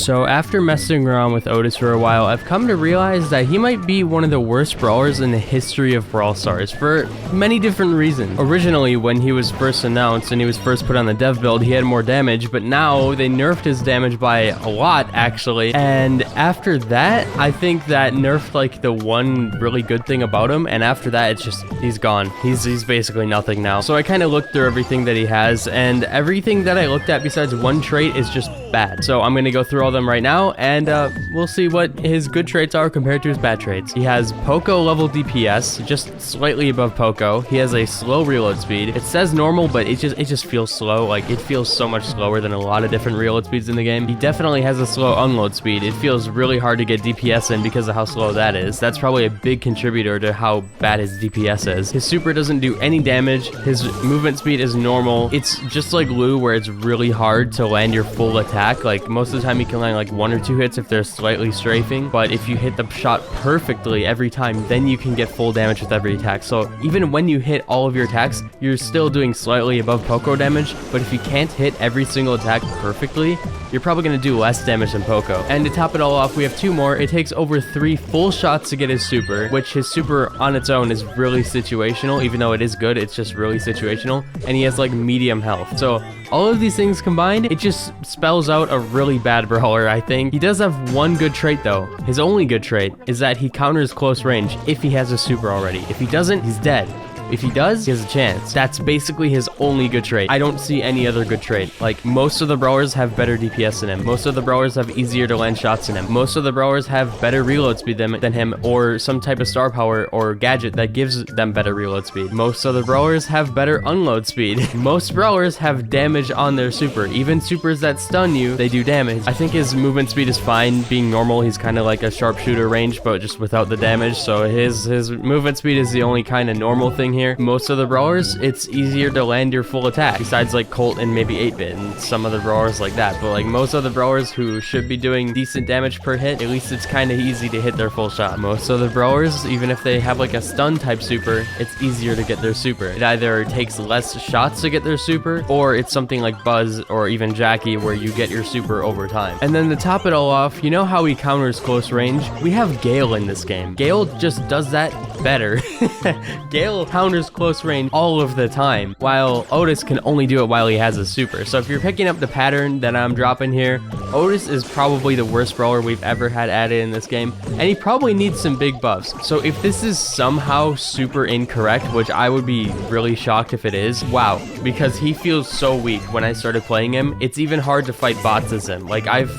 So after messing around with Otis for a while, I've come to realize that he might be one of the worst brawlers in the history of Brawl Stars for many different reasons. Originally, when he was first announced and he was first put on the dev build, he had more damage, but now they nerfed his damage by a lot, actually. And after that, I think that nerfed like the one really good thing about him, and after that, it's just, he's gone. He's basically nothing now. So I kind of looked through everything that he has, and everything that I looked at besides one trait is just bad. So I'm gonna go through all them right now, and we'll see what his good traits are compared to his bad traits. He has Poco level DPS, just slightly above Poco. He has a slow reload speed. It says normal, but it just feels slow. Like, it feels so much slower than a lot of different reload speeds in the game. He definitely has a slow unload speed. It feels really hard to get DPS in because of how slow that is. That's probably a big contributor to how bad his DPS is. His super doesn't do any damage. His movement speed is normal. It's just like Lou, where it's really hard to land your full attack. Like, most of the time you can land like 1 or 2 hits if they're slightly strafing, but if you hit the shot perfectly every time, then you can get full damage with every attack. So even when you hit all of your attacks, you're still doing slightly above Poco damage, but if you can't hit every single attack perfectly, you're probably going to do less damage than Poco. And to top it all off, we have 2 more. It takes over 3 full shots to get his super, which his super on its own is really situational. Even though it is good, it's just really situational, and he has like medium health. So all of these things combined, it just spells out a really bad brawler, I think. He does have one good trait though. His only good trait is that he counters close range if he has a super already. If he doesn't, he's dead. If he does, he has a chance. That's basically his only good trait. I don't see any other good trait. Like, most of the brawlers have better DPS than him. Most of the brawlers have easier to land shots than him. Most of the brawlers have better reload speed than him, or some type of star power or gadget that gives them better reload speed. Most of the brawlers have better unload speed. Most brawlers have damage on their super. Even supers that stun you, they do damage. I think his movement speed is fine being normal. He's kind of like a sharpshooter range, but just without the damage. So his movement speed is the only kind of normal thing here. Most of the brawlers, it's easier to land your full attack, besides like Colt and maybe 8-bit and some of the brawlers like that. But like most of the brawlers who should be doing decent damage per hit, at least it's kind of easy to hit their full shot. Most of the brawlers, even if they have like a stun type super, it's easier to get their super. It either takes less shots to get their super, or it's something like Buzz or even Jackie where you get your super over time. And then to top it all off, you know how he counters close range? We have Gale in this game. Gale just does that better. Gale counters close range all of the time, while Otis can only do it while he has a super. So if you're picking up the pattern that I'm dropping here, Otis is probably the worst brawler we've ever had added in this game, and he probably needs some big buffs. So if this is somehow super incorrect, which I would be really shocked if it is, wow, because he feels so weak when I started playing him. It's even hard to fight bots as him. Like, I've,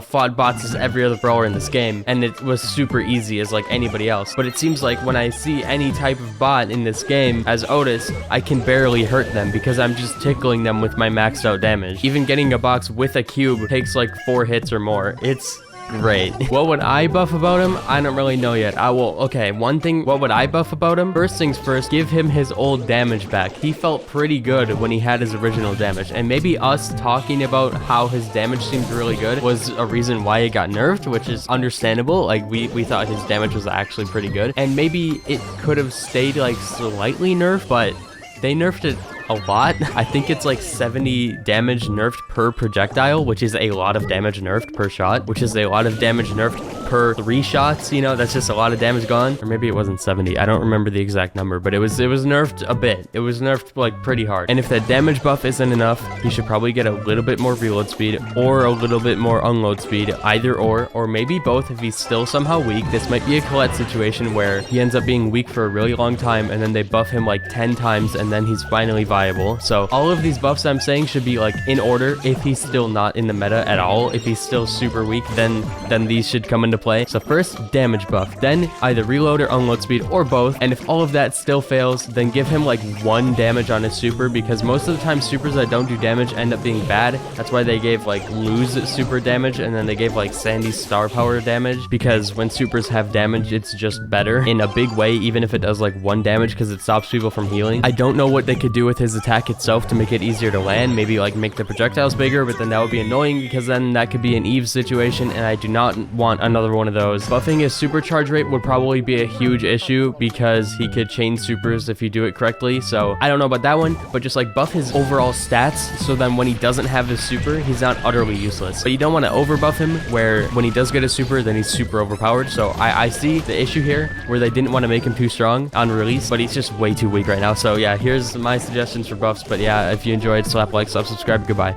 fought bots as every other brawler in this game, and it was super easy as like anybody else. But it seems like when I see any type of bot in this game as Otis, I can barely hurt them because I'm just tickling them with my maxed out damage. Even getting a box with a cube takes like 4 hits or more. It's great. What would I buff about him? I don't really know yet. One thing, what would I buff about him? First things first, give him his old damage back. He felt pretty good when he had his original damage, and maybe us talking about how his damage seemed really good was a reason why it got nerfed, which is understandable. Like, we thought his damage was actually pretty good, and maybe it could have stayed like slightly nerfed, but they nerfed it a lot. I think it's like 70 damage nerfed per projectile, which is a lot of damage nerfed per shot, which is a lot of damage nerfed per 3 shots. That's just a lot of damage gone. Or maybe it wasn't 70. I don't remember the exact number, but it was nerfed a bit. It was nerfed like pretty hard. And if that damage buff isn't enough, he should probably get a little bit more reload speed or a little bit more unload speed, either or maybe both if he's still somehow weak. This might be a Colette situation where he ends up being weak for a really long time, and then they buff him like 10 times, and then he's finally viable. So all of these buffs I'm saying should be like in order. If he's still not in the meta at all, if he's still super weak, then these should come into play. So first, damage buff, then either reload or unload speed, or both. And if all of that still fails, then give him like 1 damage on his super, because most of the time supers that don't do damage end up being bad. That's why they gave like Lou's super damage, and then they gave like Sandy's star power damage, because when supers have damage, it's just better in a big way, even if it does like 1 damage, because it stops people from healing. I don't know what they could do with his attack itself to make it easier to land, maybe like make the projectiles bigger, but then that would be annoying because then that could be an Eve situation, and I do not want another one of those. Buffing his supercharge rate would probably be a huge issue because he could chain supers if you do it correctly, so I don't know about that one, but just like buff his overall stats so then when he doesn't have his super, he's not utterly useless. But you don't want to over buff him where when he does get a super, then he's super overpowered. So I see the issue here where they didn't want to make him too strong on release, but he's just way too weak right now. So yeah, here's my suggestions for buffs. But yeah, if you enjoyed, slap like, subscribe, goodbye.